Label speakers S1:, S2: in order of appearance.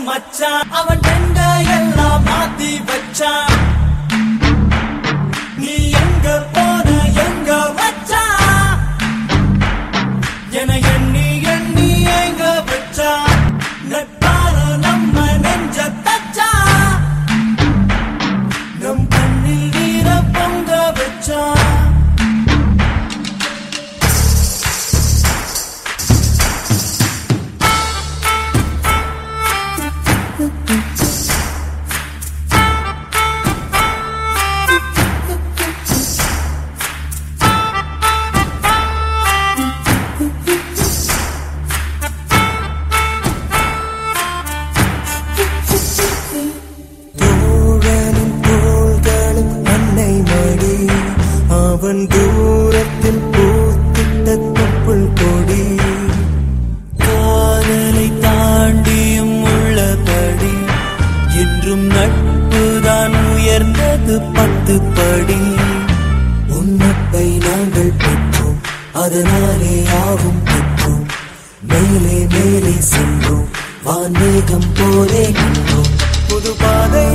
S1: மச்சான் அவன் எங்க எல்லாம் மாத்தி வச்சான் நீ எங்க போன எங்க வச்சான் என எண்ணி எண்ணி எங்க வச்சான் நட்பால நம்ம நெஞ்ச தச்சான் நம் கண்ணில் நீர பொங்க வச்சான் அவன் தூரத்தில் பூத்திட்ட தொப்புள் கொடி காதலை தாண்டியும் உள்ளபடி என்றும் நட்புதான் உயர்ந்தது 10 படி உன்னப்பை நாங்கள் பெற்றோம் அதனாலே யாவும் பெற்றோம் மேலே மேலே சென்றோம் வான்மேகம் போலே நின்றோம் புது பாதை